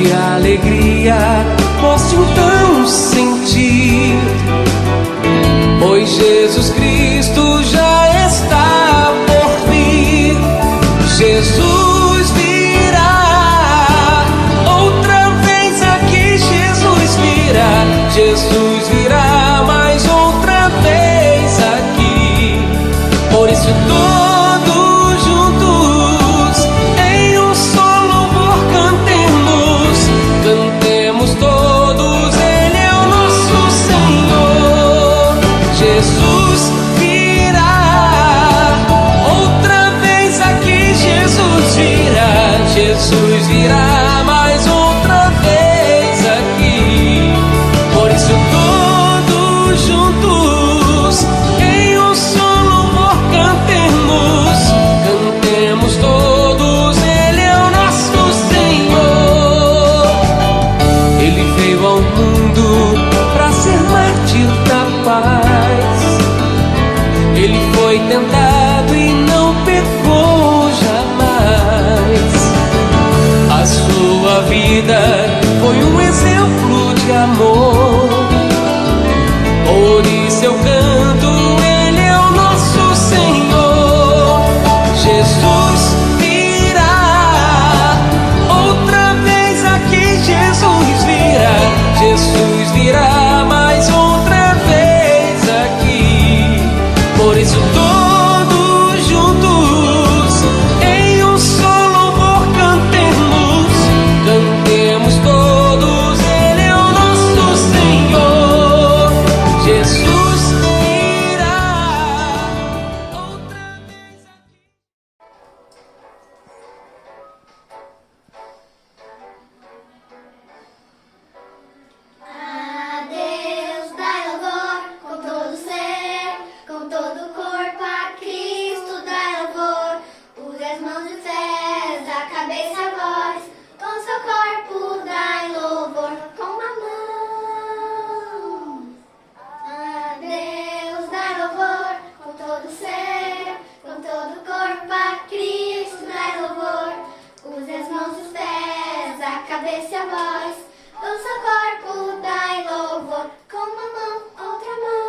de alegria posso então sentir, pois Jesus Cristo já está por vir. Jesus virá, outra vez aqui Jesus virá. Jesus virá mais outra vez aqui. Por isso todos juntos em um só louvor cantemos. Cantemos todos, Ele é o nosso Senhor. Jesus virá, outra vez aqui Jesus virá. Jesus virá mais outra vez aqui. Por isso todos juntos em um só louvor cantemos. Cantemos todos, Ele é o nosso Senhor. Ele veio ao mundo para ser mártir da paz. Ele foi tentado e não pecou jamais. A sua vida foi um exemplo de amor. Por isso eu canto, Ele é o nosso Senhor. Jesus virá, outra vez aqui Jesus virá. Jesus virá mais outra vez aqui. Por isso todos juntos em um só louvor cantemos. Cantemos todos, Ele é o nosso Senhor. Jesus virá outra vez aqui. A Deus dai louvor, com todo ser, com todo corpo, a Cristo dai louvor. Use as mãos e pés, a cabeça e a voz, com seu corpo dai louvor, com a mão. A Deus dai louvor, com todo ser, com todo corpo, a Cristo dai louvor. Use as mãos e os pés, a cabeça e a voz, com seu corpo dai louvor, com uma mão, outra mão.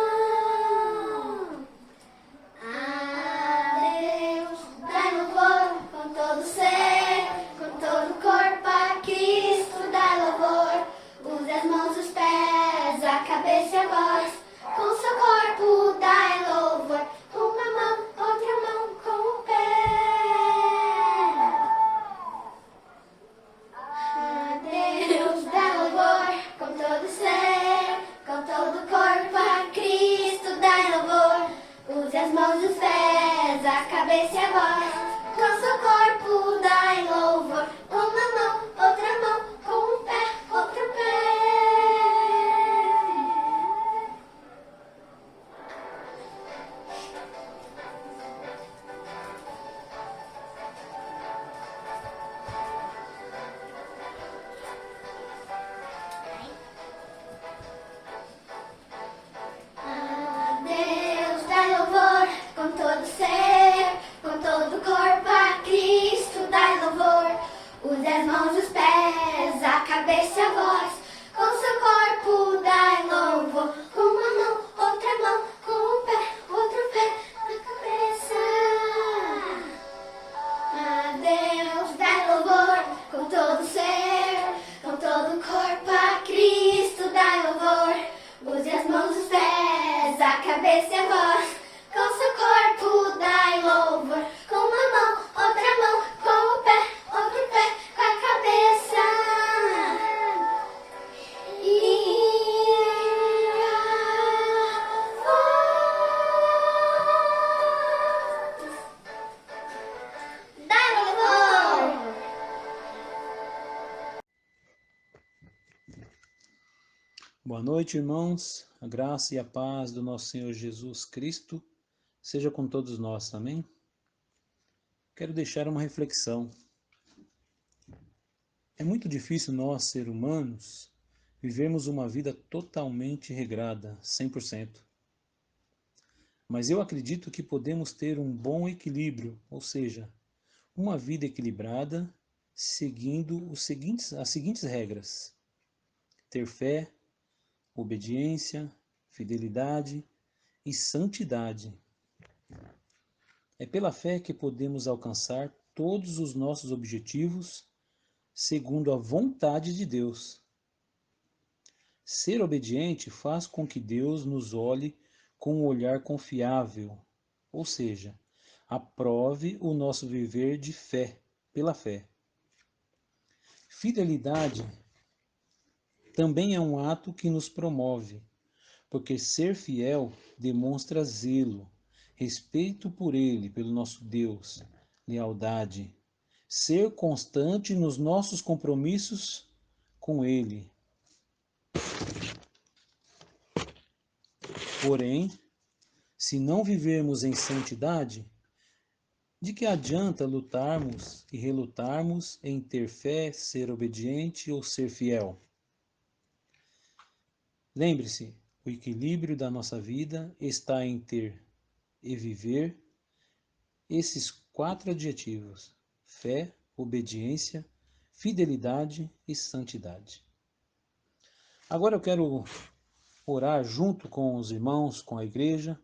A Deus dai louvor, com todo ser, com todo corpo, a Cristo dai louvor. Use as mãos, os pés, a cabeça e a voz, com seu corpo dai louvor, com uma mão, outra mão, com o pé. A Deus dá louvor, com todo ser, com todo corpo, a Cristo dá louvor. Use as mãos e os pés, a cabeça e a voz, com seu corpo dá louvor. Uma mão, outra mão, com um pé, outro pé. A Deus dá louvor, com todo ser, com todo corpo, a Cristo dá louvor. Use as mãos, os pés, a cabeça e a voz, com seu corpo dá louvor. Com uma mão, outra mão, com um pé, outro pé, na cabeça. A Deus dá louvor, com todo ser, com todo corpo, a Cristo dá louvor. Use as mãos, os pés, a cabeça e a voz, com seu corpo dá louvor. Com uma mão, outra mão, com o pé, outro pé, com a cabeça. Dá louvor. Boa noite, irmãos. A graça e a paz do nosso Senhor Jesus Cristo seja com todos nós, amém? Quero deixar uma reflexão. É muito difícil nós, seres humanos, vivermos uma vida totalmente regrada, 100%. Mas eu acredito que podemos ter um bom equilíbrio, ou seja, uma vida equilibrada seguindo as seguintes regras: ter fé, obediência, fidelidade e santidade. É pela fé que podemos alcançar todos os nossos objetivos segundo a vontade de Deus. Ser obediente faz com que Deus nos olhe com um olhar confiável, ou seja, aprove o nosso viver de fé, pela fé. Fidelidade também é um ato que nos promove, porque ser fiel demonstra zelo, respeito por Ele, pelo nosso Deus, lealdade, ser constante nos nossos compromissos com Ele. Porém, se não vivermos em santidade, de que adianta lutarmos e relutarmos em ter fé, ser obediente ou ser fiel? Lembre-se, o equilíbrio da nossa vida está em ter e viver esses 4 adjetivos: fé, obediência, fidelidade e santidade. Agora eu quero orar junto com os irmãos, com a igreja,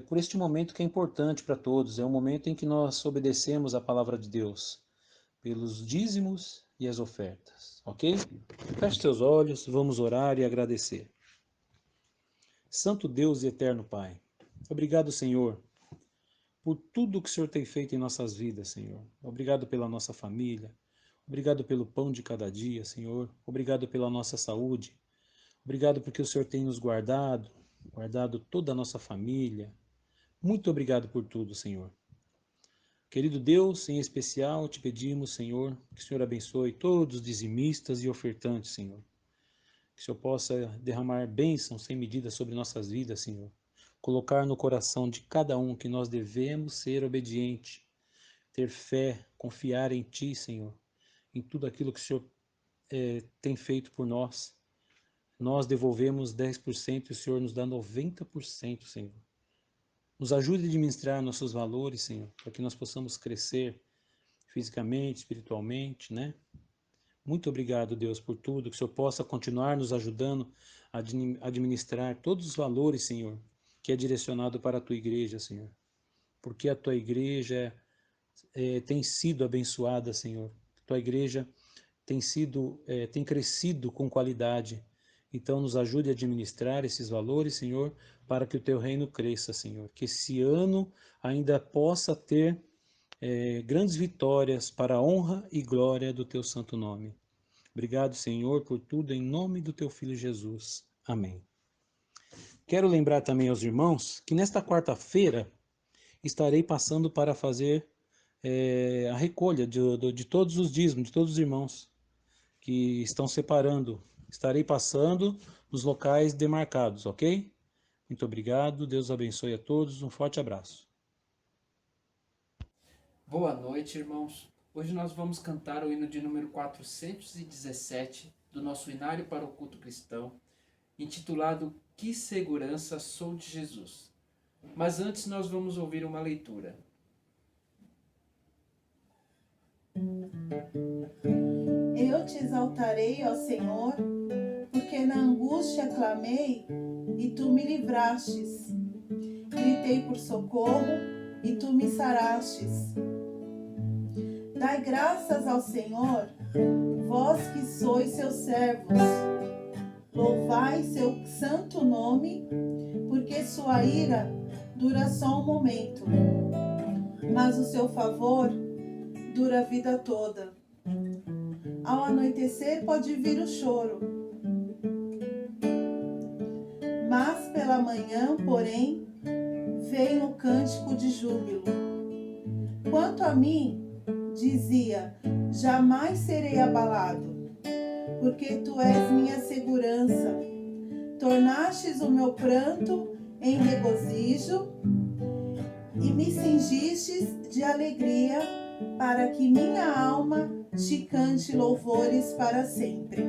por este momento que é importante para todos. É um momento em que nós obedecemos a palavra de Deus, pelos dízimos e as ofertas, ok? Feche seus olhos, vamos orar e agradecer. Santo Deus e eterno Pai, obrigado, Senhor, por tudo que o Senhor tem feito em nossas vidas, Senhor. Obrigado pela nossa família, obrigado pelo pão de cada dia, Senhor. Obrigado pela nossa saúde, obrigado porque o Senhor tem nos guardado toda a nossa família. Muito obrigado por tudo, Senhor. Querido Deus, em especial, te pedimos, Senhor, que o Senhor abençoe todos os dizimistas e ofertantes, Senhor. Que o Senhor possa derramar bênçãos sem medida sobre nossas vidas, Senhor. Colocar no coração de cada um que nós devemos ser obediente, ter fé, confiar em Ti, Senhor, em tudo aquilo que o Senhor tem feito por nós. Nós devolvemos 10% e o Senhor nos dá 90%, Senhor. Nos ajude a administrar nossos valores, Senhor, para que nós possamos crescer fisicamente, espiritualmente, né? Muito obrigado, Deus, por tudo, que o Senhor possa continuar nos ajudando a administrar todos os valores, Senhor, que é direcionado para a Tua igreja, Senhor. Porque a Tua igreja tem sido abençoada, Senhor. A Tua igreja tem crescido com qualidade. Então, nos ajude a administrar esses valores, Senhor, para que o Teu reino cresça, Senhor. Que esse ano ainda possa ter grandes vitórias para a honra e glória do Teu santo nome. Obrigado, Senhor, por tudo, em nome do Teu Filho Jesus. Amém. Quero lembrar também aos irmãos que nesta quarta-feira estarei passando para fazer a recolha de todos os dízimos, de todos os irmãos que estão separando. Estarei passando nos locais demarcados, ok? Muito obrigado, Deus abençoe a todos, um forte abraço. Boa noite, irmãos. Hoje nós vamos cantar o hino de número 417 do nosso Inário para o Culto Cristão, intitulado Que Segurança Sou de Jesus. Mas antes nós vamos ouvir uma leitura. Eu te exaltarei, ó Senhor, porque na angústia clamei e tu me livrastes. Gritei por socorro e tu me sarastes. Dai graças ao Senhor, vós que sois seus servos. Louvai seu santo nome, porque sua ira dura só um momento, mas o seu favor dura a vida toda. Ao anoitecer pode vir o choro, mas pela manhã, porém, vem o cântico de júbilo. Quanto a mim, dizia, jamais serei abalado, porque tu és minha segurança. Tornastes o meu pranto em regozijo e me cingistes de alegria, para que minha alma te cante louvores para sempre.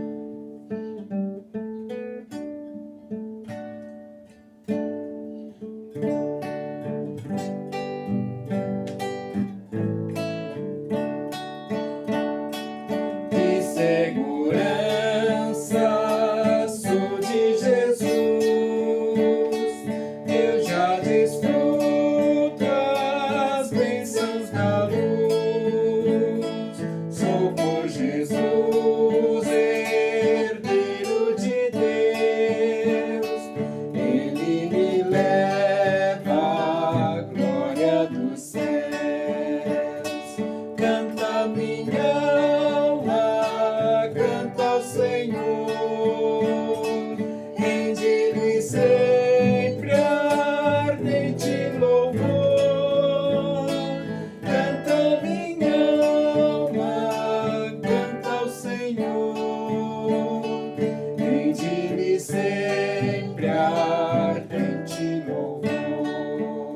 sempre ardente louvor.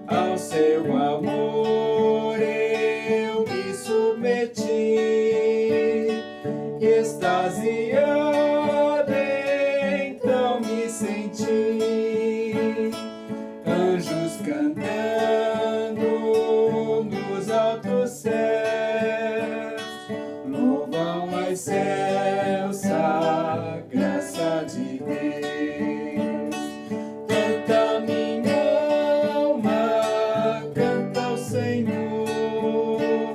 Ao seu amor eu me submeti, extasiado então me senti, anjos cantando nos altos céus, louvam a excelsa graça de Deus. Canta minha alma, canta ao Senhor,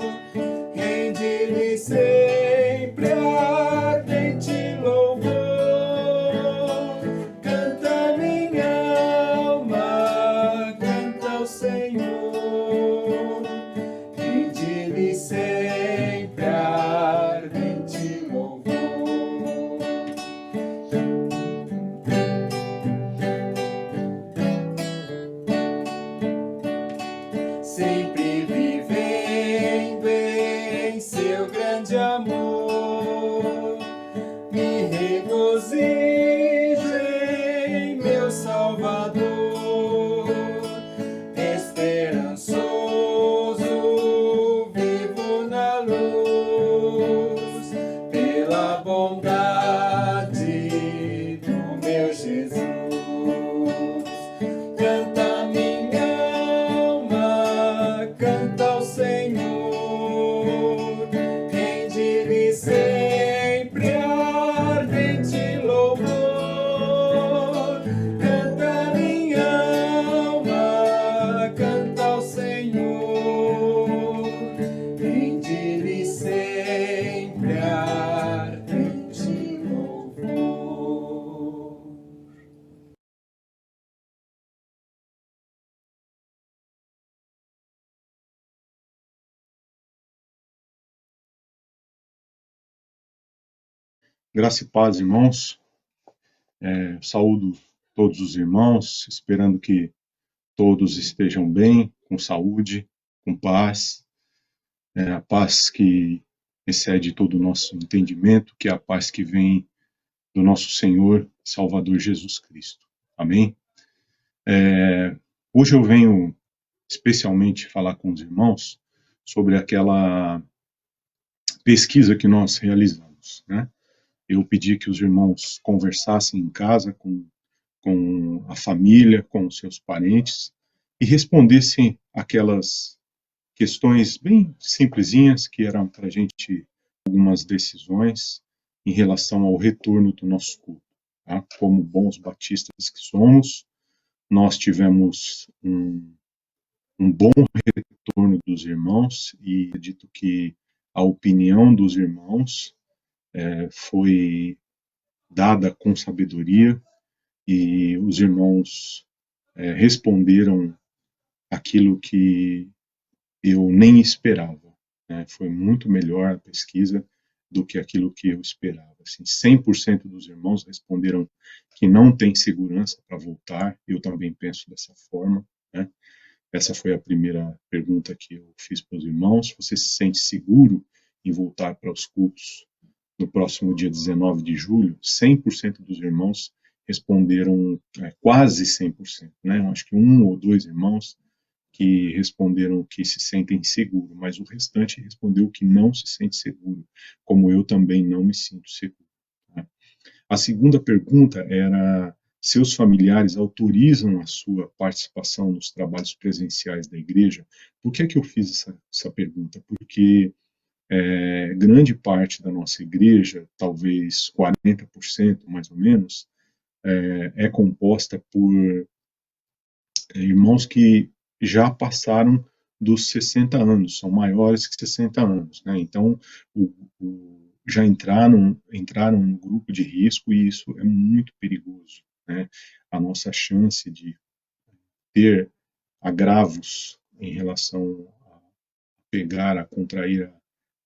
rende-lhe sempre ardente louvor. Canta minha alma, canta ao Senhor, rende-lhe sempre ardente louvor. Sempre vivendo em seu grande amor, me regozijo em meu Salvador, esperançoso vivo na luz, pela bondade do meu Jesus. Canta minha alma, canta ao Senhor, rende-lhe sempre ardente louvor. Canta minha alma, canta ao Senhor, rende-lhe sempre ardente louvor. Graça e paz, irmãos. Saúdo todos os irmãos, esperando que todos estejam bem, com saúde, com paz. A paz que excede todo o nosso entendimento, que é a paz que vem do nosso Senhor e Salvador Jesus Cristo. Amém? Hoje eu venho especialmente falar com os irmãos sobre aquela pesquisa que nós realizamos, né? Eu pedi que os irmãos conversassem em casa com a família, com os seus parentes, e respondessem aquelas questões bem simplesinhas que eram para a gente algumas decisões em relação ao retorno do nosso culto. Tá? Como bons batistas que somos, nós tivemos um bom retorno dos irmãos e acredito que a opinião dos irmãos foi dada com sabedoria e os irmãos responderam aquilo que eu nem esperava, né? Foi muito melhor a pesquisa do que aquilo que eu esperava. Assim, 100% dos irmãos responderam que não tem segurança para voltar. Eu também penso dessa forma, né? Essa foi a primeira pergunta que eu fiz para os irmãos. Você se sente seguro em voltar para os cultos no próximo dia 19 de julho? 100% dos irmãos responderam, quase 100%, né? Eu acho que 1 ou 2 irmãos que responderam que se sentem seguros, mas o restante respondeu que não se sente seguro, como eu também não me sinto seguro. Tá? A segunda pergunta era: seus familiares autorizam a sua participação nos trabalhos presenciais da igreja? Por que é que eu fiz essa pergunta? Porque grande parte da nossa igreja, talvez 40% mais ou menos, é composta por irmãos que já passaram dos 60 anos, são maiores que 60 anos, né? Então, já entraram no grupo de risco e isso é muito perigoso, né? A nossa chance de ter agravos em relação a contrair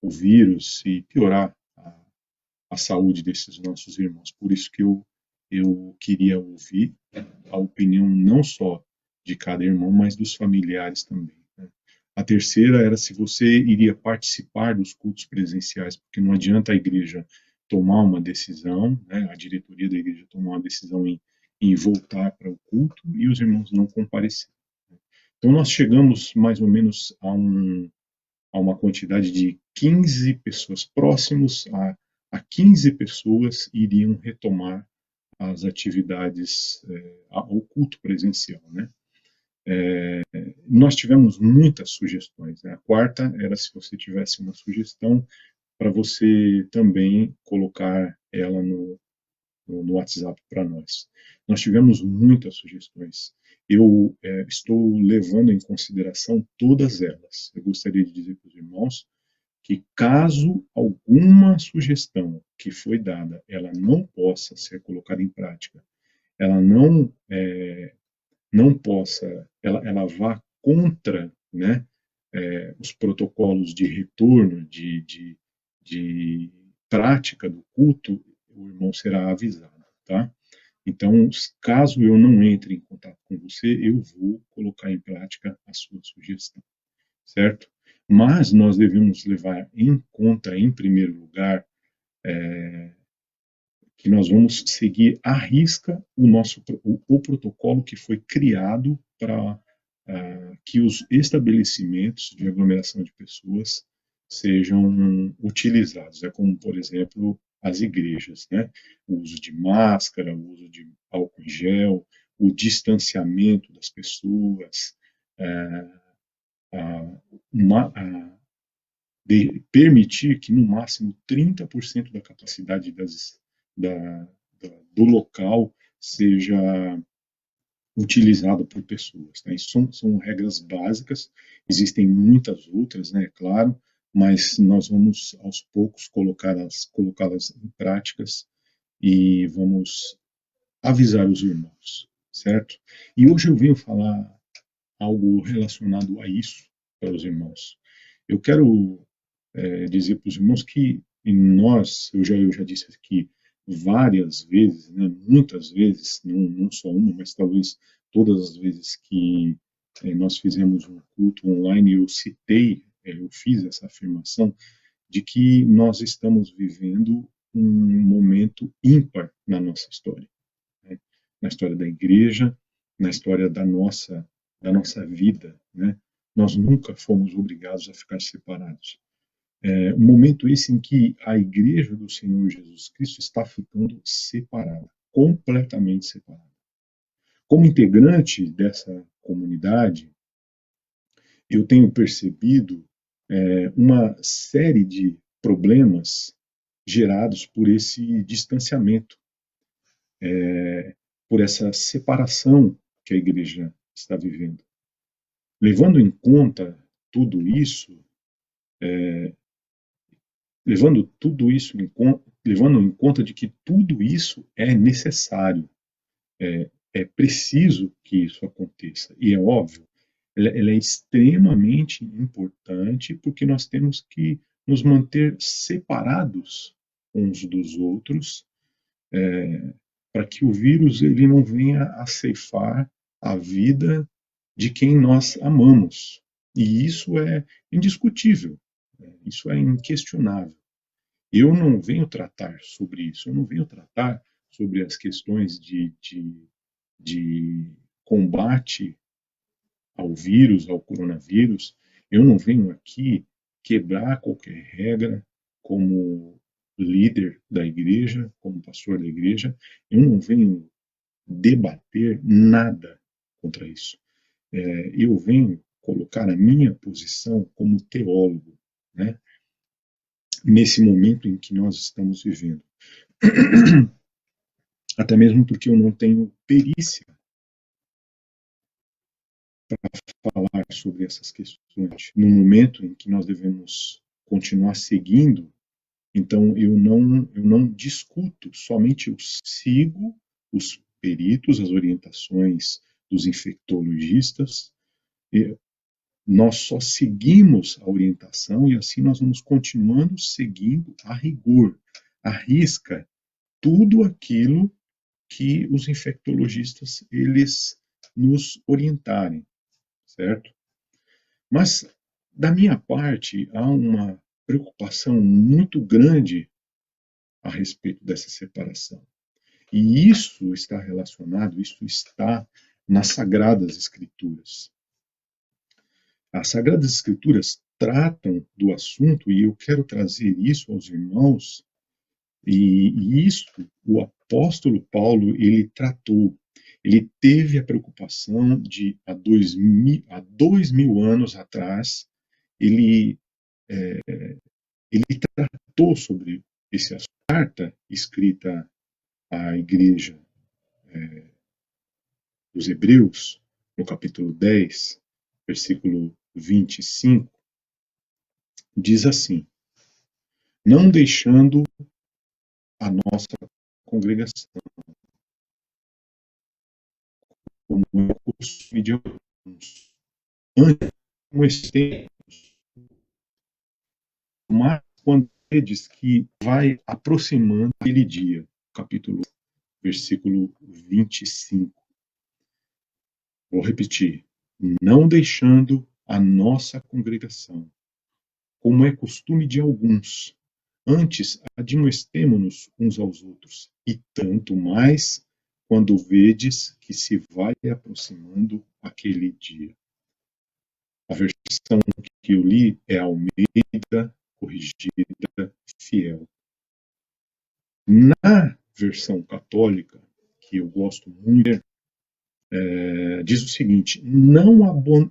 o vírus e piorar a saúde desses nossos irmãos. Por isso que eu queria ouvir a opinião não só de cada irmão, mas dos familiares também, né? A terceira era se você iria participar dos cultos presenciais, porque não adianta a igreja tomar uma decisão, né, a diretoria da igreja tomar uma decisão em em voltar para o culto e os irmãos não compareceram. Então nós chegamos mais ou menos a uma quantidade de 15 pessoas, próximos a 15 pessoas iriam retomar as atividades, ao culto presencial, né? Nós tivemos muitas sugestões, né? A quarta era se você tivesse uma sugestão para você também colocar ela no WhatsApp para nós. Nós tivemos muitas sugestões. Eu estou levando em consideração todas elas. Eu gostaria de dizer para os irmãos que caso alguma sugestão que foi dada, ela não possa ser colocada em prática, ela não possa, ela vá contra, né, os protocolos de retorno, de prática do culto, o irmão será avisado, tá? Então, caso eu não entre em contato com você, eu vou colocar em prática a sua sugestão, certo? Mas nós devemos levar em conta, em primeiro lugar, que nós vamos seguir à risca o protocolo que foi criado para que os estabelecimentos de aglomeração de pessoas sejam utilizados. É como, por exemplo, as igrejas, né? O uso de máscara, o uso de álcool em gel, o distanciamento das pessoas, permitir que no máximo 30% da capacidade do local seja utilizado por pessoas. Tá? Isso são regras básicas, existem muitas outras, né, claro, mas nós vamos aos poucos colocá-las em práticas e vamos avisar os irmãos, certo? E hoje eu venho falar algo relacionado a isso para os irmãos. Eu quero dizer para os irmãos que eu já disse aqui várias vezes, né, muitas vezes, não só uma, mas talvez todas as vezes que nós fizemos um culto online, eu fiz essa afirmação de que nós estamos vivendo um momento ímpar na nossa história, né, na história da igreja, na história da nossa vida, né? Nós nunca fomos obrigados a ficar separados. Um momento esse em que a igreja do Senhor Jesus Cristo está ficando separada, completamente separada. Como integrante dessa comunidade, eu tenho percebido uma série de problemas gerados por esse distanciamento, por essa separação que a igreja está vivendo. Levando em conta tudo isso, levando em conta de que tudo isso é necessário, é preciso que isso aconteça. E é óbvio, ela é extremamente importante porque nós temos que nos manter separados uns dos outros, para que o vírus ele não venha a ceifar a vida de quem nós amamos. E isso é indiscutível, isso é inquestionável. Eu não venho tratar sobre isso, eu não venho tratar sobre as questões de combate ao vírus, ao coronavírus. Eu não venho aqui quebrar qualquer regra como líder da igreja, como pastor da igreja. Eu não venho debater nada contra isso. Eu venho colocar a minha posição como teólogo, né? Nesse momento em que nós estamos vivendo. Até mesmo porque eu não tenho perícia para falar sobre essas questões. No momento em que nós devemos continuar seguindo, então eu não discuto, somente eu sigo os peritos, as orientações dos infectologistas, e nós só seguimos a orientação e assim nós vamos continuando seguindo a rigor, à risca, tudo aquilo que os infectologistas eles nos orientarem, certo? Mas da minha parte há uma preocupação muito grande a respeito dessa separação. E isso está relacionado, isso está nas Sagradas Escrituras. As Sagradas Escrituras tratam do assunto e eu quero trazer isso aos irmãos, e isso o apóstolo Paulo, ele tratou, ele teve a preocupação de, há 2000 anos atrás, ele tratou sobre esse assunto. Carta escrita à igreja dos Hebreus, no capítulo 10, versículo 25, diz assim: não deixando a nossa congregação, como é o costume de alguns, antes como estemos, mas quando ele diz que vai aproximando aquele dia, capítulo, versículo 25. Vou repetir: não deixando a nossa congregação, como é costume de alguns, antes admoestemo-nos uns aos outros, e tanto mais quando vedes que se vai aproximando aquele dia. A versão que eu li é Almeida Corrigida Fiel. Na versão católica, que eu gosto muito, diz o seguinte: não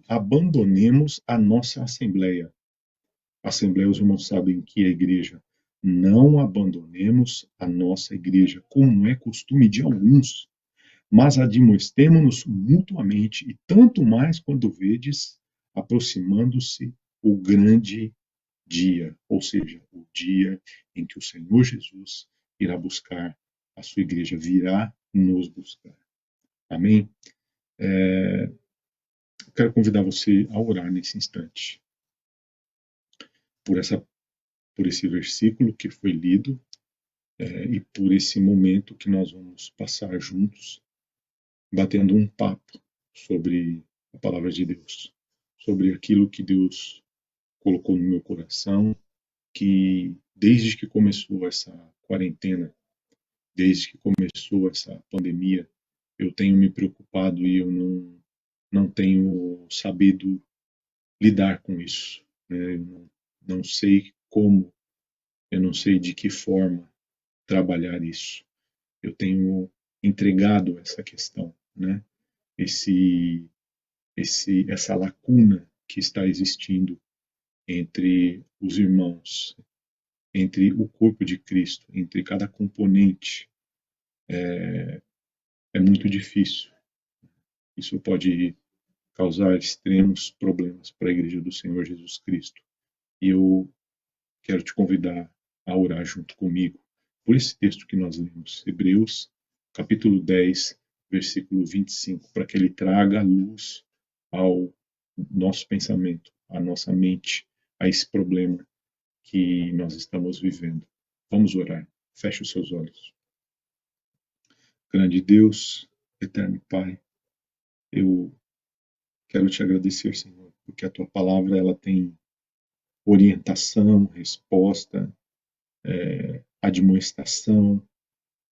abandonemos a nossa assembleia. Assembleia, os irmãos sabem que é a igreja. Não abandonemos a nossa igreja, como é costume de alguns, mas admoestemo-nos mutuamente, e tanto mais quando vedes aproximando-se o grande dia, ou seja, o dia em que o Senhor Jesus irá buscar a sua igreja, virá nos buscar. Amém? Quero convidar você a orar nesse instante por esse versículo que foi lido, e por esse momento que nós vamos passar juntos, batendo um papo sobre a palavra de Deus, sobre aquilo que Deus colocou no meu coração, que desde que começou essa quarentena, desde que começou essa pandemia, eu tenho me preocupado e eu não tenho sabido lidar com isso, né? Eu não sei como, eu não sei de que forma trabalhar isso. Eu tenho entregado essa questão, né? Essa lacuna que está existindo entre os irmãos, entre o corpo de Cristo, entre cada componente, é muito difícil. Isso pode causar extremos problemas para a Igreja do Senhor Jesus Cristo. E eu quero te convidar a orar junto comigo por esse texto que nós lemos, Hebreus, capítulo 10, versículo 25, para que ele traga luz ao nosso pensamento, à nossa mente, a esse problema que nós estamos vivendo. Vamos orar. Feche os seus olhos. Grande Deus, eterno Pai, eu quero te agradecer, Senhor, porque a tua palavra ela tem orientação, resposta, admoestação,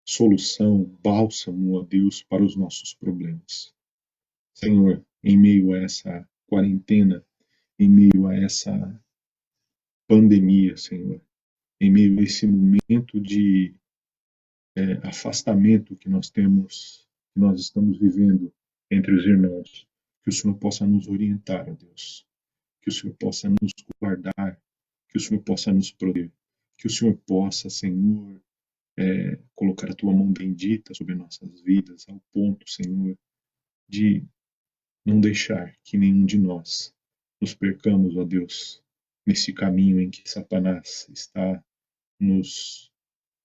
solução, bálsamo, ó Deus, para os nossos problemas. Senhor, em meio a essa quarentena, em meio a essa pandemia, Senhor, em meio a esse momento de afastamento que nós temos, que nós estamos vivendo entre os irmãos, que o Senhor possa nos orientar, ó Deus, que o Senhor possa nos guardar, que o Senhor possa nos proteger, que o Senhor possa, Senhor, colocar a tua mão bendita sobre nossas vidas, ao ponto, Senhor, de não deixar que nenhum de nós nos percamos, ó Deus, nesse caminho em que Satanás está nos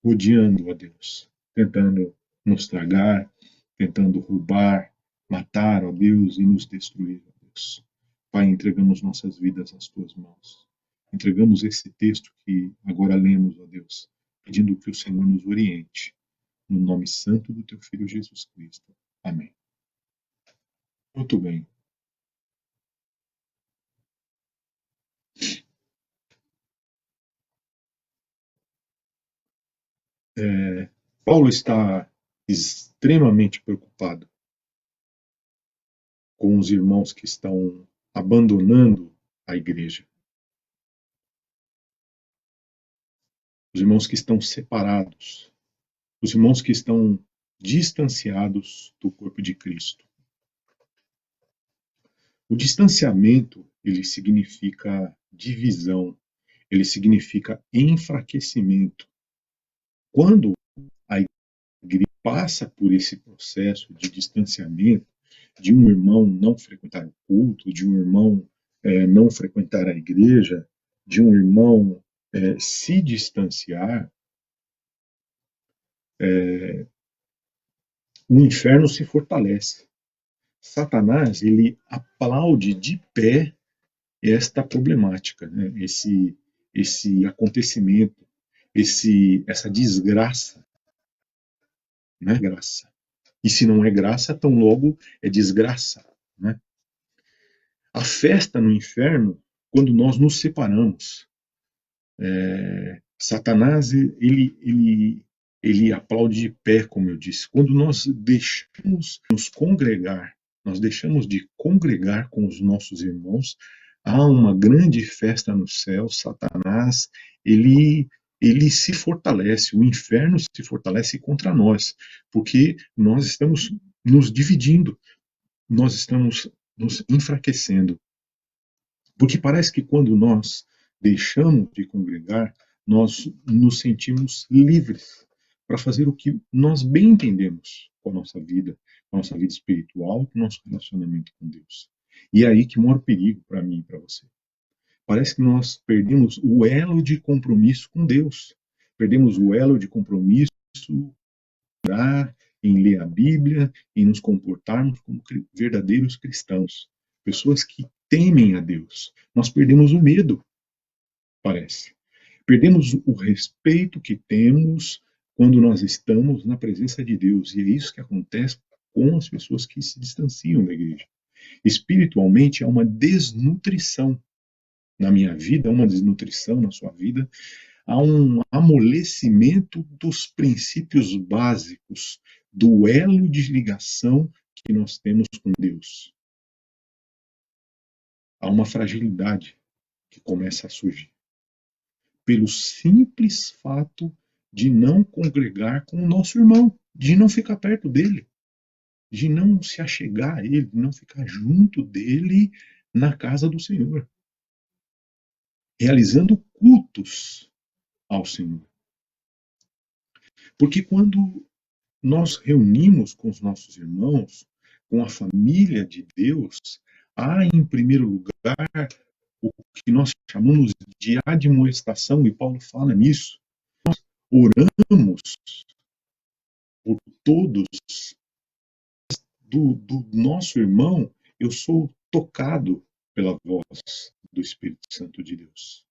rodeando, ó Deus, tentando nos tragar, tentando roubar, matar, ó Deus, e nos destruir, ó Deus. Pai, entregamos nossas vidas às tuas mãos. Entregamos esse texto que agora lemos, ó Deus, pedindo que o Senhor nos oriente, no nome santo do teu Filho Jesus Cristo. Amém. Muito bem. Paulo está extremamente preocupado com os irmãos que estão abandonando a igreja, os irmãos que estão separados, os irmãos que estão distanciados do corpo de Cristo. O distanciamento, ele significa divisão, ele significa enfraquecimento. Quando a igreja passa por esse processo de distanciamento, de um irmão não frequentar o culto, de um irmão não frequentar a igreja, de um irmão se distanciar, o inferno se fortalece. Satanás, ele aplaude de pé esta problemática, né? esse acontecimento, essa desgraça, né? Graça. E se não é graça, tão logo é desgraça, né? A festa no inferno, quando nós nos separamos, Satanás, ele aplaude de pé, como eu disse. Quando nós deixamos nos congregar, nós deixamos de congregar com os nossos irmãos, há uma grande festa no céu. Satanás, ele se fortalece, o inferno se fortalece contra nós, porque nós estamos nos dividindo, nós estamos nos enfraquecendo. Porque parece que quando nós deixamos de congregar, nós nos sentimos livres para fazer o que nós bem entendemos com a nossa vida espiritual, com o nosso relacionamento com Deus. E é aí que mora o perigo para mim e para você. Parece que nós perdemos o elo de compromisso com Deus. Perdemos o elo de compromisso em ler a Bíblia, em nos comportarmos como verdadeiros cristãos. Pessoas que temem a Deus. Nós perdemos o medo, parece. Perdemos o respeito que temos quando nós estamos na presença de Deus. E é isso que acontece com as pessoas que se distanciam da igreja. Espiritualmente, há uma desnutrição na minha vida, há uma desnutrição na sua vida, há um amolecimento dos princípios básicos do elo de ligação que nós temos com Deus. Há uma fragilidade que começa a surgir. Pelo simples fato de não congregar com o nosso irmão, de não ficar perto dele, de não se achegar a ele, de não ficar junto dele na casa do Senhor, realizando cultos ao Senhor. Porque quando nós reunimos com os nossos irmãos, com a família de Deus, há em primeiro lugar o que nós chamamos de admoestação, e Paulo fala nisso. Nós oramos por todos do nosso irmão. Eu sou tocado pela voz do Espírito Santo de Deus.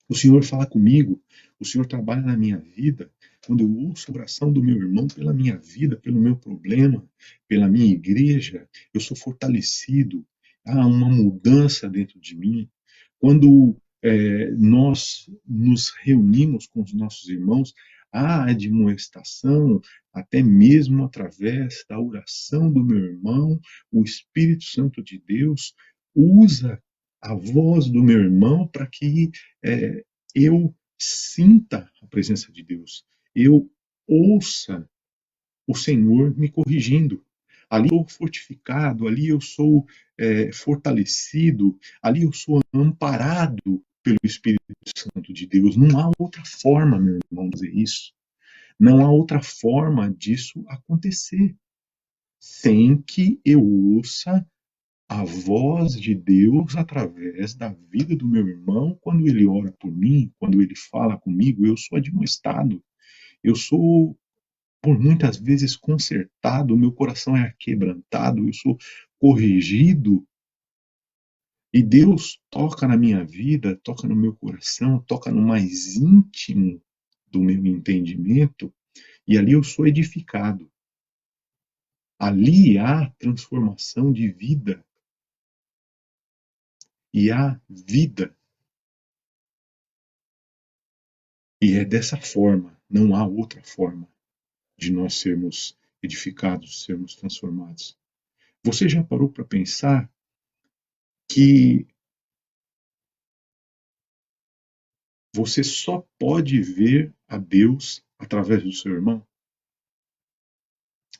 O Senhor fala comigo, o Senhor trabalha na minha vida. Quando eu ouço a oração do meu irmão pela minha vida, pelo meu problema, pela minha igreja, eu sou fortalecido. Há uma mudança dentro de mim. Quando nós nos reunimos com os nossos irmãos, há admoestação, até mesmo através da oração do meu irmão, o Espírito Santo de Deus usa a voz do meu irmão para que eu sinta a presença de Deus, eu ouça o Senhor me corrigindo. Ali eu sou fortificado, ali eu sou fortalecido, ali eu sou amparado pelo Espírito Santo de Deus. Não há outra forma, meu irmão, de dizer isso. Não há outra forma disso acontecer sem que eu ouça a voz de Deus através da vida do meu irmão. Quando ele ora por mim, quando ele fala comigo, eu sou admoestado, eu sou por muitas vezes consertado, meu coração é quebrantado, eu sou corrigido, e Deus toca na minha vida, toca no meu coração, toca no mais íntimo do meu entendimento, e ali eu sou edificado. Ali há transformação de vida. E há vida. E é dessa forma, não há outra forma. de nós sermos edificados, sermos transformados. Você já parou para pensar que você só pode ver a Deus através do seu irmão?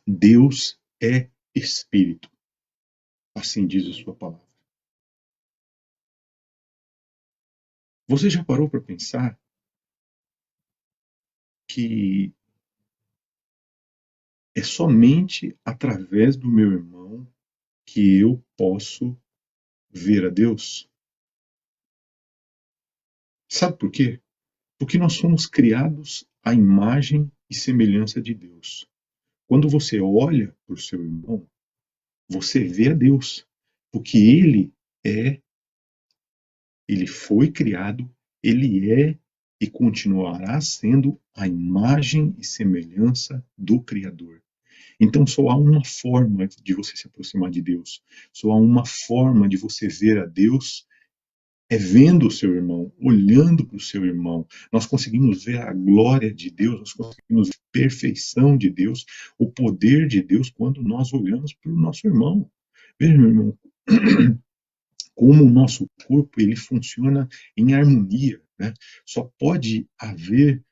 Deus é Espírito. Assim diz a sua palavra. Você já parou para pensar que é somente através do meu irmão que eu posso ver a Deus? Sabe por quê? Porque nós somos criados à imagem e semelhança de Deus. Quando você olha para o seu irmão, você vê a Deus, porque ele foi criado, ele é e continuará sendo a imagem e semelhança do Criador. Então só há uma forma de você se aproximar de Deus, só há uma forma de você ver a Deus, é vendo o seu irmão, olhando para o seu irmão. Nós conseguimos ver a glória de Deus, nós conseguimos ver a perfeição de Deus, o poder de Deus quando nós olhamos para o nosso irmão. Veja, meu irmão, como o nosso corpo ele funciona em harmonia, né? Só pode haver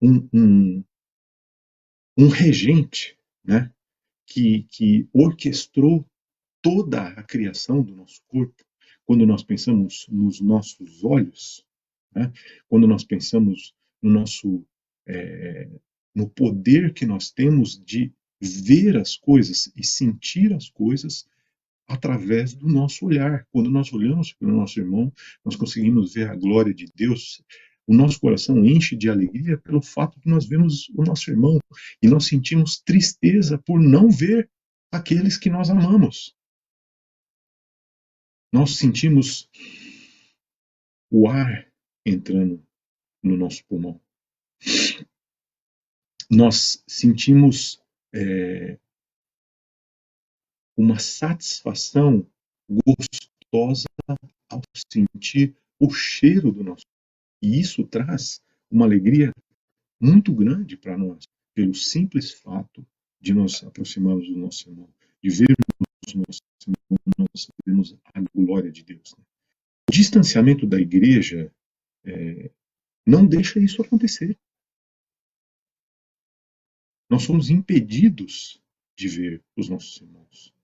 um regente, né? Que orquestrou toda a criação do nosso corpo. Quando nós pensamos nos nossos olhos, né? Quando nós pensamos no nosso no poder que nós temos de ver as coisas e sentir as coisas através do nosso olhar. Quando nós olhamos para o nosso irmão, nós conseguimos ver a glória de Deus. O nosso coração enche de alegria pelo fato de nós vermos o nosso irmão e nós sentimos tristeza por não ver aqueles que nós amamos. Nós sentimos o ar entrando no nosso pulmão. Nós sentimos uma satisfação gostosa ao sentir o cheiro do nosso. E isso traz uma alegria muito grande para nós, pelo simples fato de nós aproximarmos do nosso irmão, de vermos o nosso irmão, nós vemos a glória de Deus. O distanciamento da igreja não deixa isso acontecer. Nós somos impedidos de ver os nossos irmãos.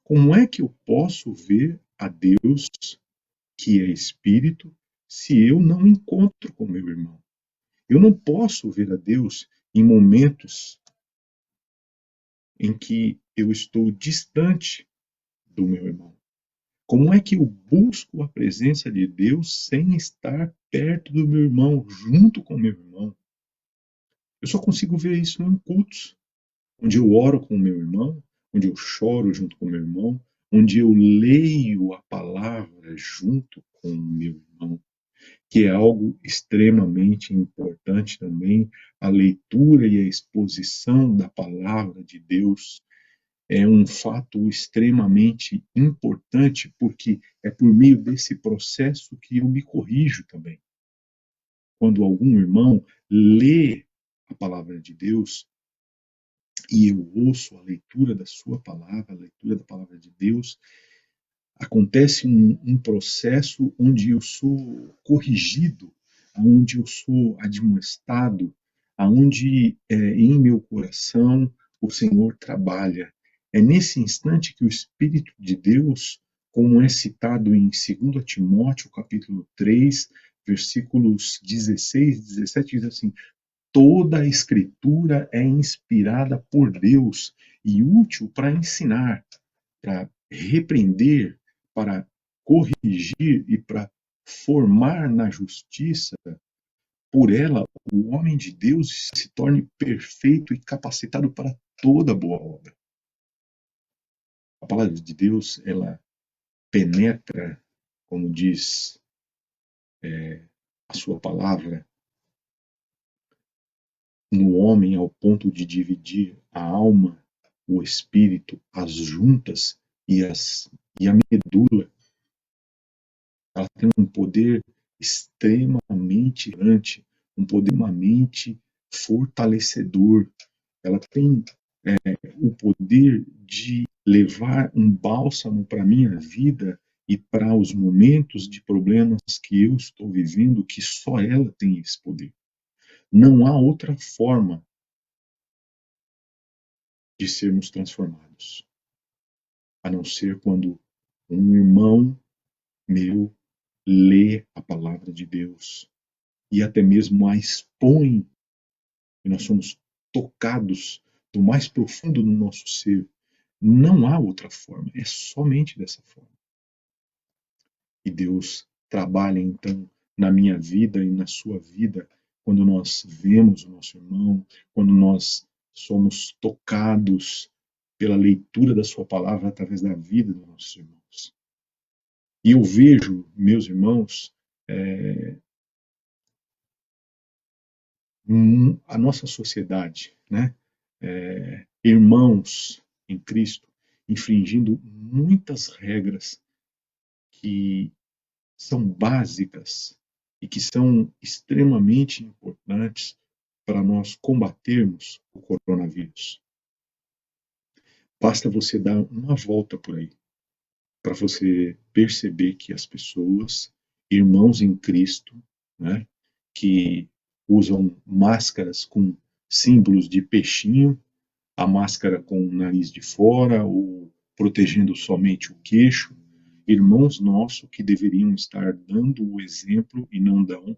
Como é que eu posso ver a Deus, que é Espírito, se eu não encontro com meu irmão? Eu não posso ver a Deus em momentos em que eu estou distante do meu irmão. Como é que eu busco a presença de Deus sem estar perto do meu irmão, junto com meu irmão? Eu só consigo ver isso em cultos, onde eu oro com o meu irmão, onde eu choro junto com o meu irmão, onde eu leio a palavra junto com o meu irmão, que é algo extremamente importante também. A leitura e a exposição da palavra de Deus é um fato extremamente importante, porque é por meio desse processo que eu me corrijo também. Quando algum irmão lê a palavra de Deus, e eu ouço a leitura da sua palavra, a leitura da palavra de Deus, acontece um processo onde eu sou corrigido, onde eu sou admoestado, onde em meu coração o Senhor trabalha. É nesse instante que o Espírito de Deus, como é citado em 2 Timóteo, capítulo 3, versículos 16 e 17, diz assim: toda a Escritura é inspirada por Deus e útil para ensinar, para repreender, para corrigir e para formar na justiça. Por ela, o homem de Deus se torne perfeito e capacitado para toda boa obra. A palavra de Deus, ela penetra, como diz a sua palavra, no homem ao ponto de dividir a alma, o espírito, as juntas e a medula. Ela tem um poder extremamente grande, um poder extremamente fortalecedor. ela tem o poder de levar um bálsamo para a minha vida e para os momentos de problemas que eu estou vivendo, que só ela tem esse poder. Não há outra forma de sermos transformados, a não ser quando um irmão meu lê a palavra de Deus e até mesmo a expõe, e nós somos tocados do mais profundo do nosso ser. Não há outra forma, é somente dessa forma. E Deus trabalha então na minha vida e na sua vida quando nós vemos o nosso irmão, quando nós somos tocados pela leitura da sua palavra através da vida dos nossos irmãos. E eu vejo, meus irmãos, a nossa sociedade, né? Irmãos em Cristo, infringindo muitas regras que são básicas e que são extremamente importantes para nós combatermos o coronavírus. Basta você dar uma volta por aí para você perceber que as pessoas, irmãos em Cristo, né, que usam máscaras com símbolos de peixinho, a máscara com o nariz de fora ou protegendo somente o queixo, irmãos nossos que deveriam estar dando o exemplo e não dão,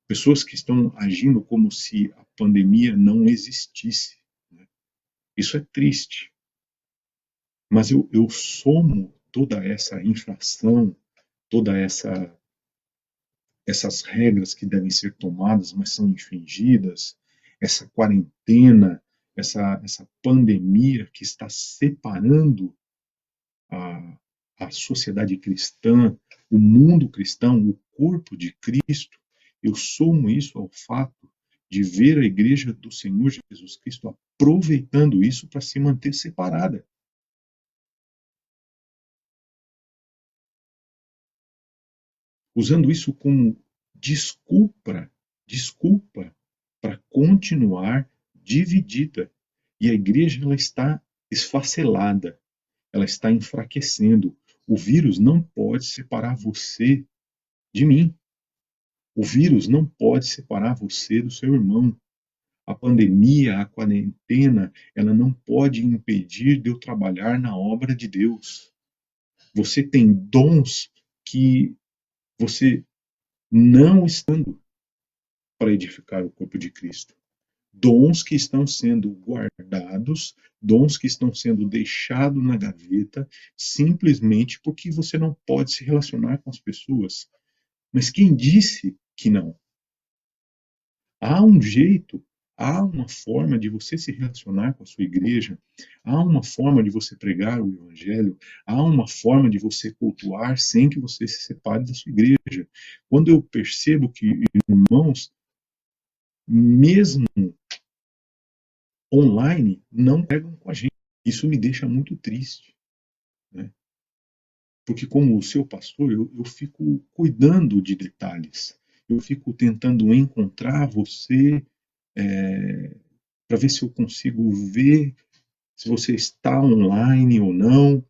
pessoas que estão agindo como se a pandemia não existisse. Né? Isso é triste. Mas eu somo toda essa infração, toda essas regras que devem ser tomadas, mas são infringidas, essa quarentena, essa pandemia que está separando a sociedade cristã, o mundo cristão, o corpo de Cristo, eu somo isso ao fato de ver a igreja do Senhor Jesus Cristo aproveitando isso para se manter separada. Usando isso como desculpa para continuar dividida. E a igreja ela está esfacelada, ela está enfraquecendo. O vírus não pode separar você de mim. O vírus não pode separar você do seu irmão. A pandemia, a quarentena, ela não pode impedir de eu trabalhar na obra de Deus. Você tem dons que você não estando para edificar o corpo de Cristo. Dons que estão sendo guardados, dons que estão sendo deixados na gaveta, simplesmente porque você não pode se relacionar com as pessoas. Mas quem disse que não? Há um jeito, há uma forma de você se relacionar com a sua igreja, há uma forma de você pregar o evangelho, há uma forma de você cultuar sem que você se separe da sua igreja. Quando eu percebo que irmãos, mesmo online, não pegam com a gente, isso me deixa muito triste, né? Porque como o seu pastor, eu fico cuidando de detalhes, eu fico tentando encontrar você, para ver se eu consigo ver se você está online ou não,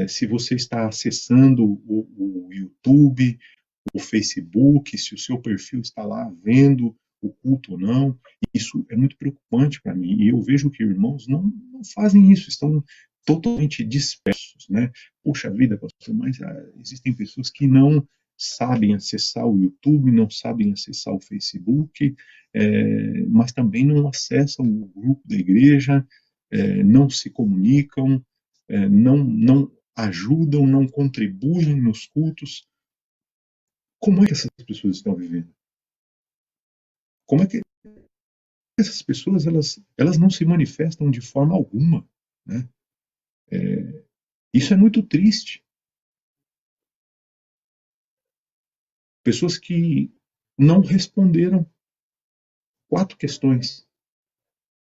se você está acessando o YouTube, o Facebook, se o seu perfil está lá vendo o culto ou não. Isso é muito preocupante para mim. E eu vejo que irmãos não fazem isso, estão totalmente dispersos, né? Puxa vida, pastor, mas existem pessoas que não sabem acessar o YouTube, não sabem acessar o Facebook, mas também não acessam o grupo da igreja, não se comunicam, não ajudam, não contribuem nos cultos. Como é que essas pessoas estão vivendo? Como é que essas pessoas elas não se manifestam de forma alguma, né? Isso é muito triste. Pessoas que não responderam 4 questões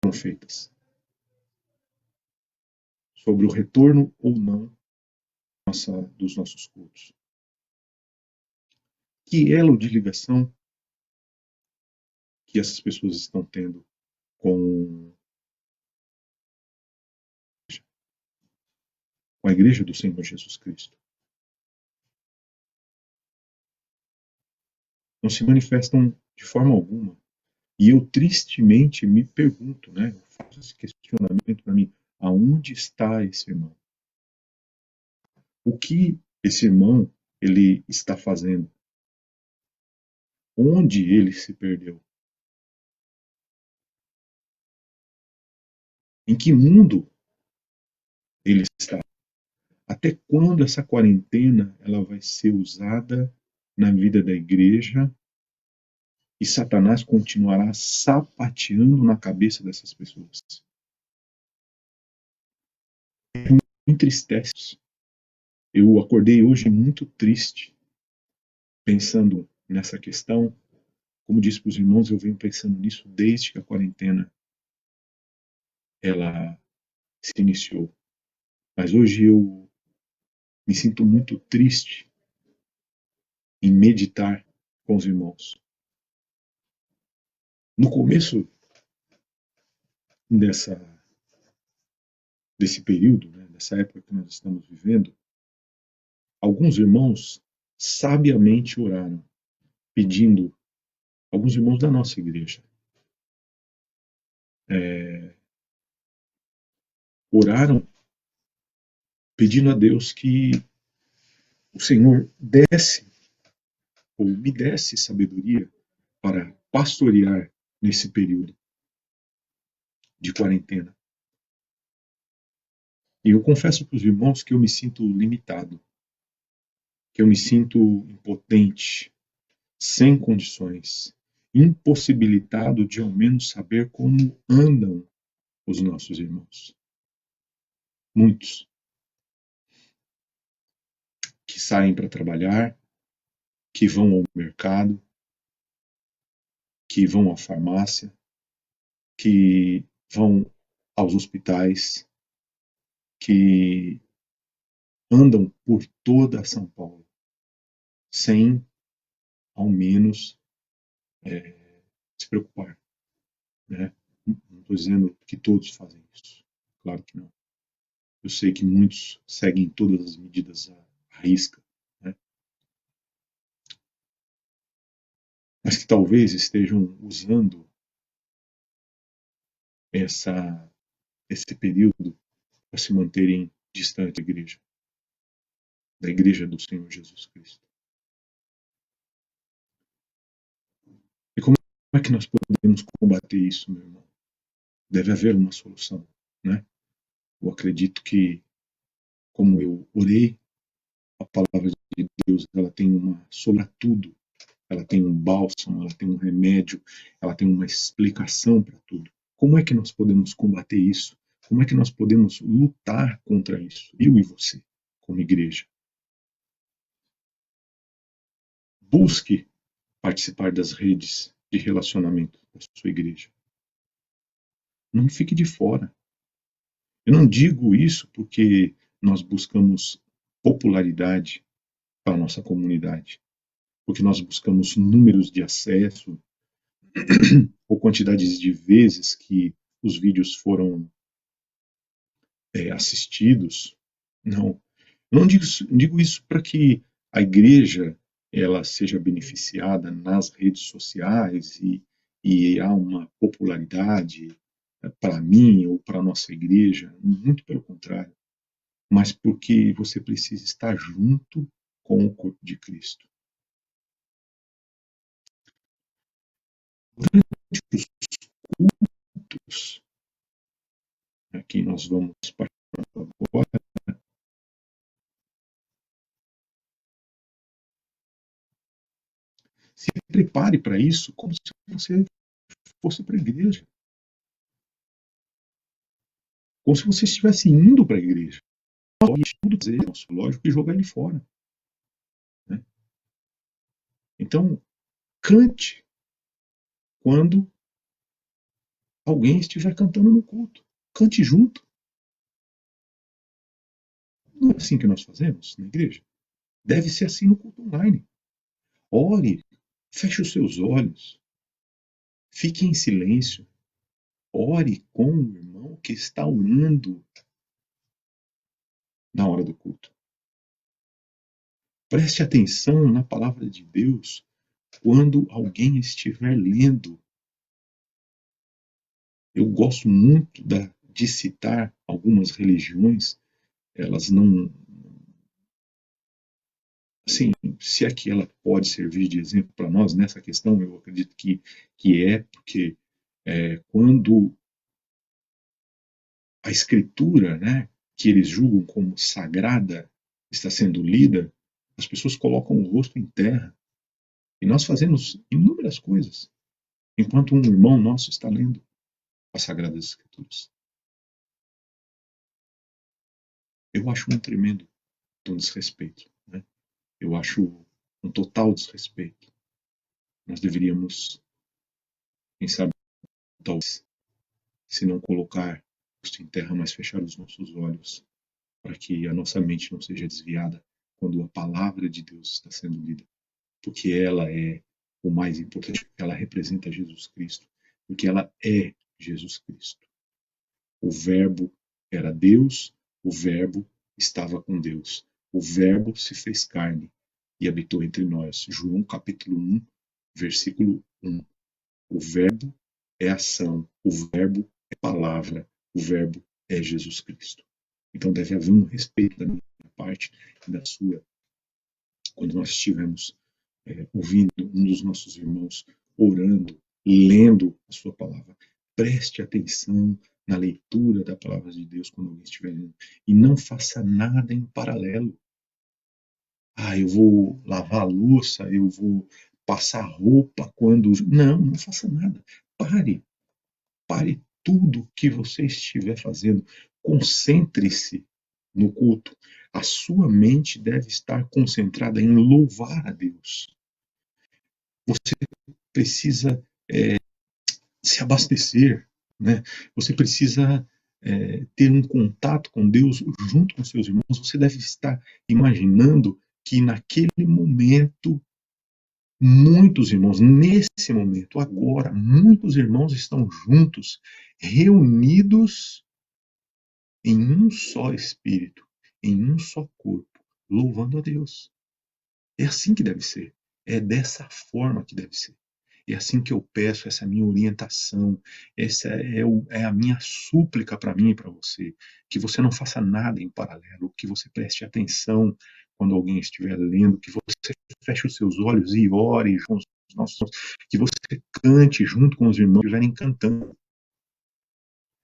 foram feitas sobre o retorno ou não dos nossos cultos. Que elo de ligação que essas pessoas estão tendo com com a igreja do Senhor Jesus Cristo. Não se manifestam de forma alguma. E eu tristemente me pergunto, né? Eu faço esse questionamento para mim: aonde está esse irmão? O que esse irmão ele está fazendo? Onde ele se perdeu? Em que mundo ele está? Até quando essa quarentena ela vai ser usada na vida da igreja e Satanás continuará sapateando na cabeça dessas pessoas? Me entristece. Eu acordei hoje muito triste, pensando nessa questão. Como disse para os irmãos, eu venho pensando nisso desde que a quarentena ela se iniciou. Mas hoje eu me sinto muito triste em meditar com os irmãos. No começo desse período, né, dessa época que nós estamos vivendo, alguns irmãos sabiamente oraram, pedindo, alguns irmãos da nossa igreja, oraram pedindo a Deus que o Senhor desse, ou me desse sabedoria para pastorear nesse período de quarentena. E eu confesso para os irmãos que eu me sinto limitado, que eu me sinto impotente, sem condições, impossibilitado de ao menos saber como andam os nossos irmãos. Muitos que saem para trabalhar, que vão ao mercado, que vão à farmácia, que vão aos hospitais, que andam por toda São Paulo, sem ao menos se preocupar, né? Não estou dizendo que todos fazem isso, claro que não. Eu sei que muitos seguem todas as medidas à risca, né? Mas que talvez estejam usando esse período para se manterem distante da igreja do Senhor Jesus Cristo. E como é que nós podemos combater isso, meu irmão? Deve haver uma solução, né? Eu acredito que, como eu orei, a palavra de Deus, ela tem uma sobre tudo. Ela tem um bálsamo, ela tem um remédio, ela tem uma explicação para tudo. Como é que nós podemos combater isso? Como é que nós podemos lutar contra isso? Eu e você, como igreja. Busque participar das redes de relacionamento da sua igreja. Não fique de fora. Eu não digo isso porque nós buscamos popularidade para a nossa comunidade, porque nós buscamos números de acesso ou quantidades de vezes que os vídeos foram assistidos. Não. Eu não digo isso para que a igreja ela seja beneficiada nas redes sociais e há uma popularidade para mim ou para a nossa igreja, muito pelo contrário, mas porque você precisa estar junto com o corpo de Cristo. Durante os cultos, aqui nós vamos participar agora, se prepare para isso como se você fosse para a igreja. Como se você estivesse indo para a igreja. Tudo dizer, lógico, e jogar ele fora. Né? Então, cante quando alguém estiver cantando no culto. Cante junto. Não é assim que nós fazemos na igreja? Deve ser assim no culto online. Ore, feche os seus olhos, fique em silêncio. Ore com o irmão que está orando. na hora do culto. Preste atenção na palavra de Deus quando alguém estiver lendo. Eu gosto muito de citar algumas religiões, elas não. Assim, se é que ela pode servir de exemplo para nós nessa questão, eu acredito que porque quando a escritura, né, que eles julgam como sagrada, está sendo lida, as pessoas colocam o rosto em terra. E nós fazemos inúmeras coisas, enquanto um irmão nosso está lendo as Sagradas Escrituras. Eu acho um tremendo desrespeito, né? Eu acho um total desrespeito. Nós deveríamos, quem sabe, talvez, se não colocar o rosto em terra, mas fechar os nossos olhos, para que a nossa mente não seja desviada quando a palavra de Deus está sendo lida. Porque ela é o mais importante, porque ela representa Jesus Cristo, porque ela é Jesus Cristo. O Verbo era Deus, o Verbo estava com Deus. O Verbo se fez carne e habitou entre nós. João capítulo 1, versículo 1. O Verbo é ação, o Verbo é palavra, o Verbo é Jesus Cristo. Então deve haver um respeito da minha parte e da sua, quando nós estivermos ouvindo um dos nossos irmãos orando, lendo a sua palavra. Preste atenção na leitura da palavra de Deus quando alguém estiver lendo. E não faça nada em paralelo. Eu vou lavar a louça, eu vou passar roupa quando... Não faça nada. Pare tudo que você estiver fazendo. Concentre-se no culto. A sua mente deve estar concentrada em louvar a Deus. Você precisa se abastecer, né? Você precisa ter um contato com Deus junto com seus irmãos. Você deve estar imaginando que naquele momento, muitos irmãos, nesse momento, agora, muitos irmãos estão juntos, reunidos em um só espírito, em um só corpo, louvando a Deus. É assim que deve ser. É dessa forma que deve ser. É assim que eu peço, essa é a minha orientação, essa é a minha súplica para mim e para você, que você não faça nada em paralelo, que você preste atenção quando alguém estiver lendo, que você feche os seus olhos e ore com os nossos, que você cante junto com os irmãos que estiverem cantando.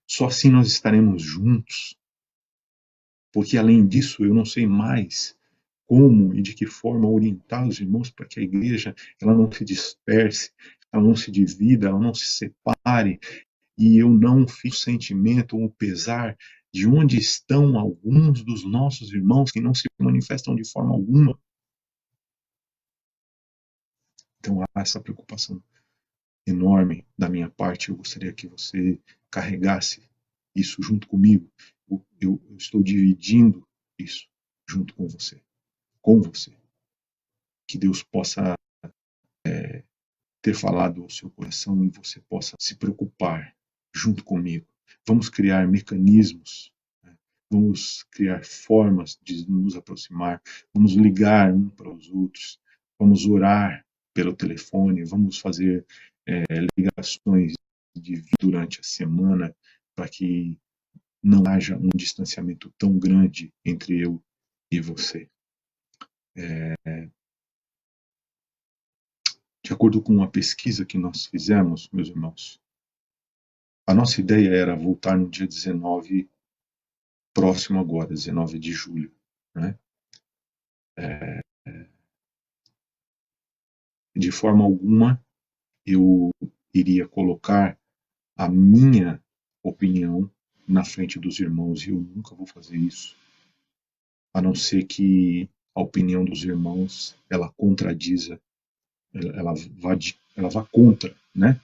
Só assim nós estaremos juntos, porque além disso eu não sei mais como e de que forma orientar os irmãos para que a igreja ela não se disperse, ela não se divida, ela não se separe, e eu não fique o sentimento ou o pesar de onde estão alguns dos nossos irmãos que não se manifestam de forma alguma. Então há essa preocupação enorme da minha parte. Eu gostaria que você carregasse isso junto comigo. Eu estou dividindo isso junto com você. Que Deus possa ter falado ao seu coração e você possa se preocupar junto comigo. Vamos criar mecanismos, né? Vamos criar formas de nos aproximar, vamos ligar um para os outros, vamos orar pelo telefone, vamos fazer ligações durante a semana para que não haja um distanciamento tão grande entre eu e você. De acordo com uma pesquisa que nós fizemos, meus irmãos, a nossa ideia era voltar no dia 19, próximo agora, 19 de julho. Né? De forma alguma, eu iria colocar a minha opinião na frente dos irmãos, e eu nunca vou fazer isso, a não ser que a opinião dos irmãos, ela contradiza, ela vá contra, né,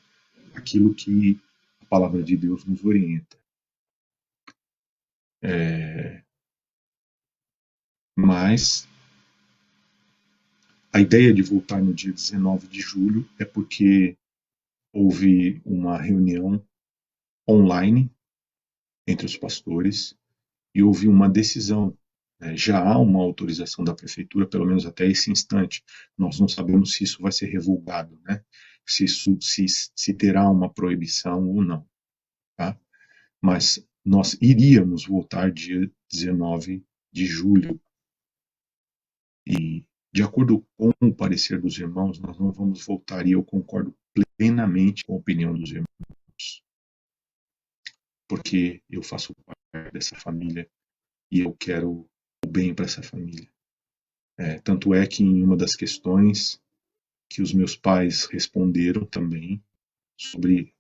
aquilo que a palavra de Deus nos orienta. Mas a ideia de voltar no dia 19 de julho é porque houve uma reunião online entre os pastores e houve uma decisão Já há uma autorização da prefeitura, pelo menos até esse instante. Nós não sabemos se isso vai ser revogado, né? Se terá uma proibição ou não, tá? Mas nós iríamos voltar dia 19 de julho. E, de acordo com o parecer dos irmãos, nós não vamos voltar, e eu concordo plenamente com a opinião dos irmãos, porque eu faço parte dessa família e eu quero o bem para essa família. Tanto é que em uma das questões que os meus pais responderam também sobre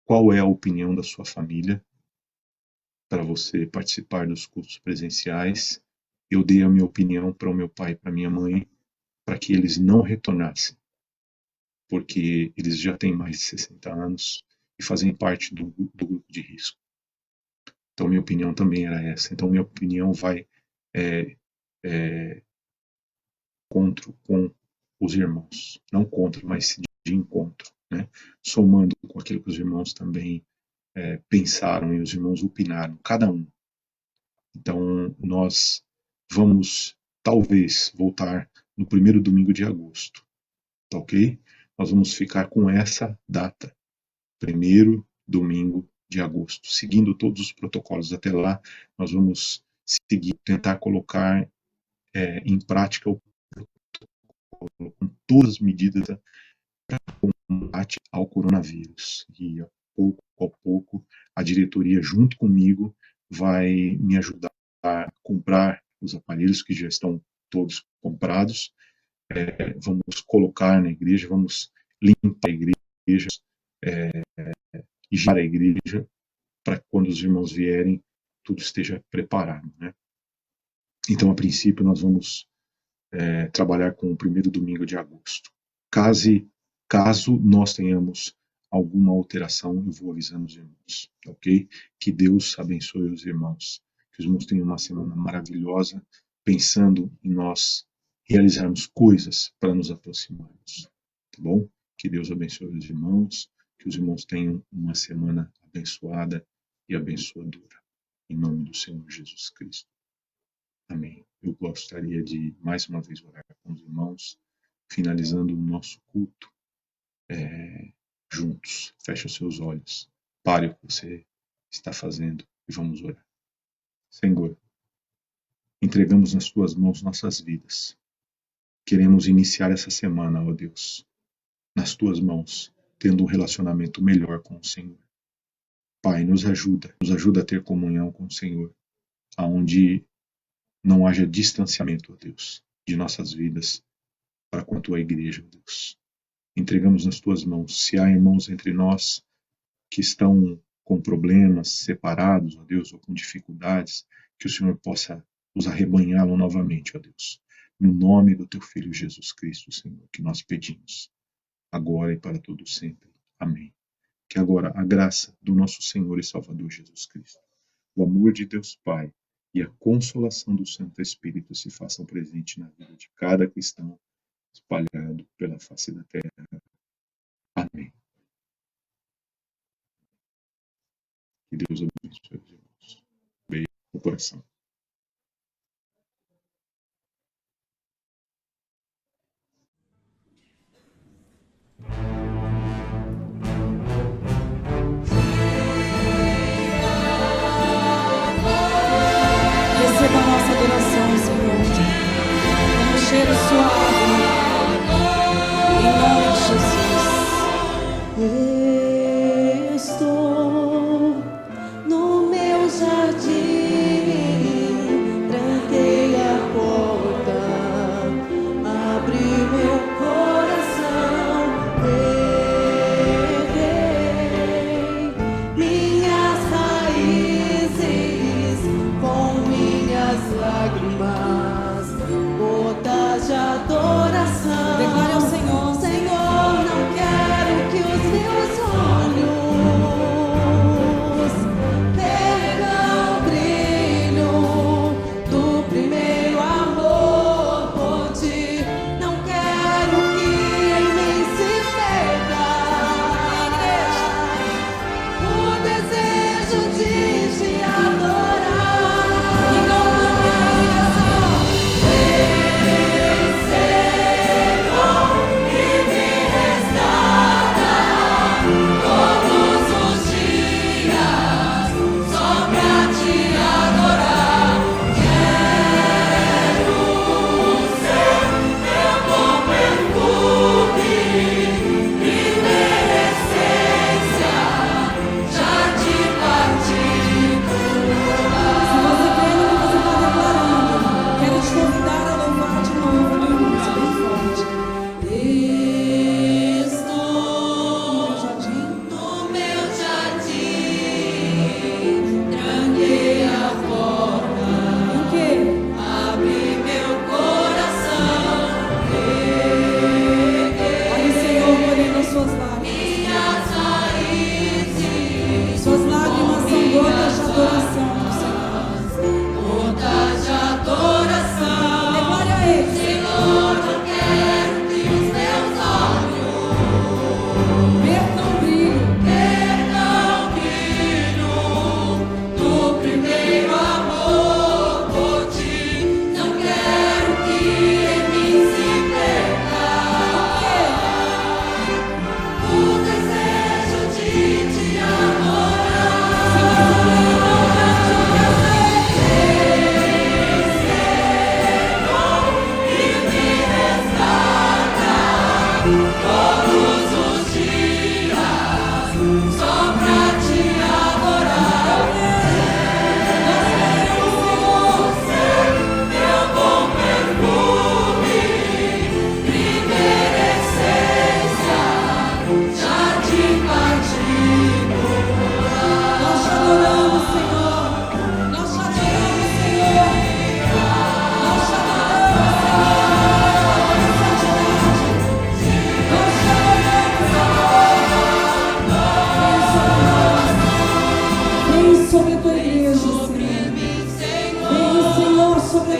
qual é a opinião da sua família para você participar dos cultos presenciais, eu dei a minha opinião para o meu pai e para minha mãe, para que eles não retornassem, porque eles já têm mais de 60 anos e fazem parte do grupo de risco. Então, minha opinião também era essa. Então, minha opinião vai encontro com os irmãos. Não contra, mas de encontro, né? Somando com aquilo que os irmãos também pensaram e os irmãos opinaram, cada um. Então, nós vamos, talvez, voltar no primeiro domingo de agosto, tá ok? Nós vamos ficar com essa data, primeiro domingo de agosto, seguindo todos os protocolos. Até lá, nós vamos tentar colocar em prática o protocolo com todas as medidas para combate ao coronavírus. E pouco a pouco, a diretoria, junto comigo, vai me ajudar a comprar os aparelhos que já estão todos comprados. Vamos colocar na igreja, vamos limpar a igreja, higienizar a igreja, para que quando os irmãos vierem, tudo esteja preparado, né? Então, a princípio, nós vamos trabalhar com o primeiro domingo de agosto. Caso nós tenhamos alguma alteração, eu vou avisando os irmãos, ok? Que Deus abençoe os irmãos, que os irmãos tenham uma semana maravilhosa, pensando em nós realizarmos coisas para nos aproximarmos, tá bom? Que Deus abençoe os irmãos, que os irmãos tenham uma semana abençoada e abençoadora, em nome do Senhor Jesus Cristo. Amém. Eu gostaria de, mais uma vez, orar com os irmãos, finalizando o nosso culto juntos. Feche os seus olhos, pare o que você está fazendo e vamos orar. Senhor, entregamos nas tuas mãos nossas vidas. Queremos iniciar essa semana, ó Deus, nas tuas mãos, tendo um relacionamento melhor com o Senhor. Pai, nos ajuda a ter comunhão com o Senhor, aonde não haja distanciamento, ó Deus, de nossas vidas para com a tua igreja, ó Deus. Entregamos nas tuas mãos. Se há irmãos entre nós que estão com problemas, separados, ó Deus, ou com dificuldades, que o Senhor possa os arrebanhá-lo novamente, ó Deus. No nome do teu Filho Jesus Cristo, Senhor, que nós pedimos, agora e para todo sempre. Amém. Que agora a graça do nosso Senhor e Salvador Jesus Cristo, o amor de Deus Pai e a consolação do Santo Espírito se façam presente na vida de cada cristão espalhado pela face da terra. Amém. Que Deus abençoe os irmãos. Beijo no coração. Receba a nossa adoração, Senhor, como cheiro suave, em nome de Jesus. Estou no meu jardim, tranquei a porta, abri meu coração, erguei minhas raízes com minhas lágrimas, gotas de adoração. Declare ao Senhor, Senhor, não quero que os meus olhos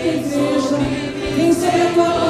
igreja, vencer a tua